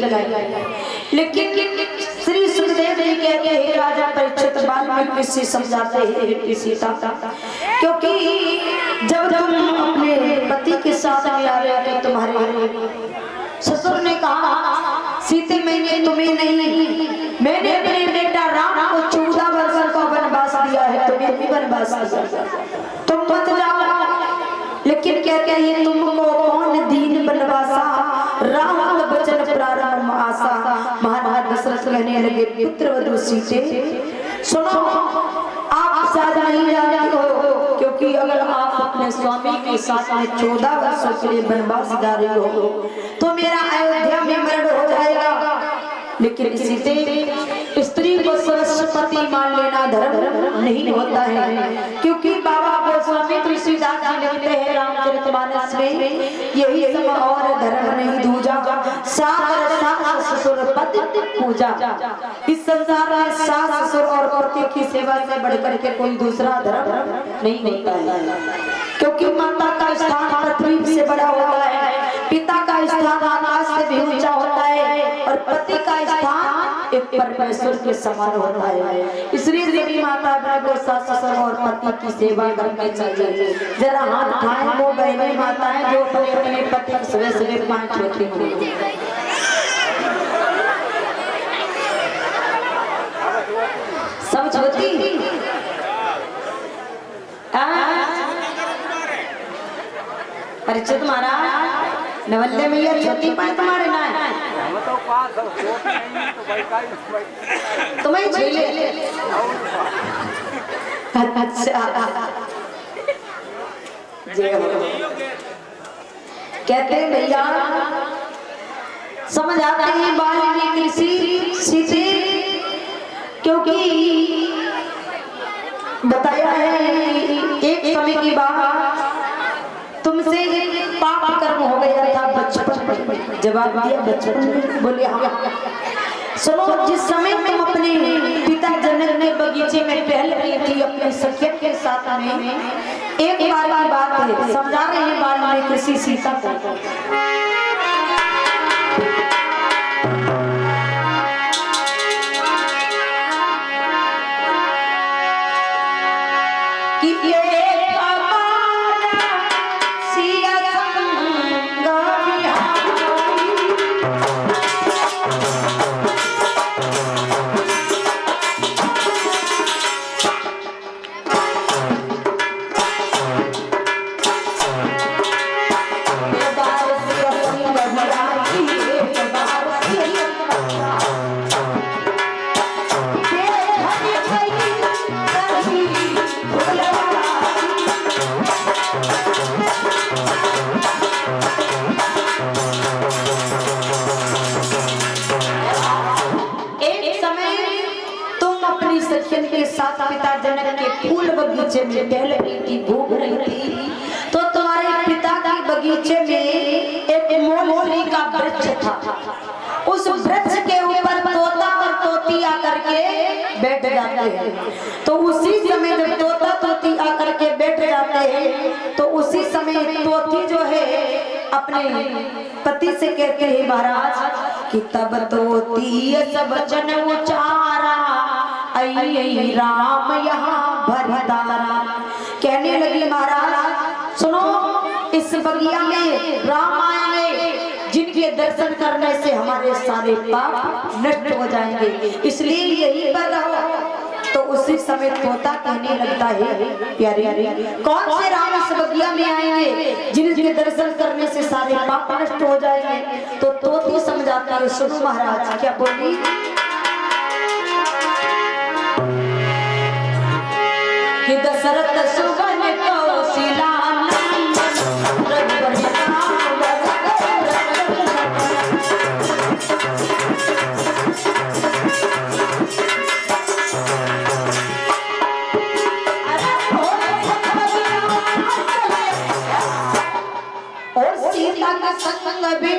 लगाई। लेकिन श्री सुखदेव जी कहते हैं राजा परीक्षित बाद में किसी समझाते हैं किसी था, क्योंकि जब तुम अपने पति के साथ में आ रहे थे तुम्हारे ससुर ने कहा सीते मैंने तुम्हें नहीं, मैंने अपने बेटा राम को 14 वर्ष का वनवास दिया है, तुम्हें भी वनवास दिया, तुम मत जाओ। लेकिन कहते हैं तुमको कौन दीन बनवासा, राम वचन प्रारंभ आशा। महाराज दशरथ कहने लगे पुत्र वधू सीते सुनो, आप शायद नहीं जानते हो, क्योंकि अगर आप अपने स्वामी के साथ में 14 वर्षों के लिए वनवास जा रहे हो तो मेरा अयोध्या में मरण हो जाएगा। लेकिन सीते स्त्री को सरस्वती मान लेना धर्म नहीं होता है, क्योंकि बाबा गोस्वामी तुलसीदास जी लिखते हैं रामचरितमानस में यही सब और धर्म नहीं दूजा, सागर सास ससुर पति पूजा। इस संसार में सास ससुर और पति की सेवा से बढ़कर के कोई दूसरा धर्म नहीं होता है, क्योंकि माता का स्थान पृथ्वी से बड़ा होता है, पिता का स्थान आकाश से भी ऊंचा होता है और पति का स्थान एक परमेश्वर के समान होता है। इसलिए देवी माता को सास ससुर और पति की सेवा करनी चाहिए। जरा हाथ उठाएं वो बहने माताएं जो अपने अपने पति सुबह सुबह 5 होती हैं। सब छोटी परिचित महाराज नवल्ले मैया छोटी पाए तुम्हारे ना तुम्हें झेले। अच्छा कहते हैं भैया समझ आते हैं वाल्मीकि सीते, क्योंकि बताया है एक समय की बात तुमसे पाप कर्म हो गया था बचपन में, जवाब दिया बचपन में, बोले हाँ। सुनो जिस समय तुम अपने पिता जनक ने बगीचे में टहल रही थी अपने सखिया के साथ में, एक बार की बात है, समझा रहे हैं वाल्मीकि सीता को। पिता जनक के फूल बगीचे में टहल रही थी, घूम रही थी, तो तुम्हारे पिता के बगीचे में एक मोलरी का वृक्ष था। उस वृक्ष के ऊपर तोता और तोती आकर के बैठ जाते हैं। तो उसी समय जब तोता तोती आकर के बैठ जाते हैं तो उसी समय तोती जो है अपने पति से कहते हैं महाराज कि तब तोती सब वचन उचारा आई राम यहाँ भरतारा। कहने लगी महाराज सुनो इस बगिया में राम आएंगे जिनके दर्शन करने से हमारे सारे पाप नष्ट हो जाएंगे, इसलिए यही पर रहो। तो उसी समय तोता कहने लगता है प्यारे कौन से राम इस बगिया में आएंगे जिनके दर्शन करने से सारे पाप नष्ट हो जाएंगे। तो तोती समझाता है सुनो महाराज क्या बोली कि दशरथ सुबन कौशिला और सीता का संग भी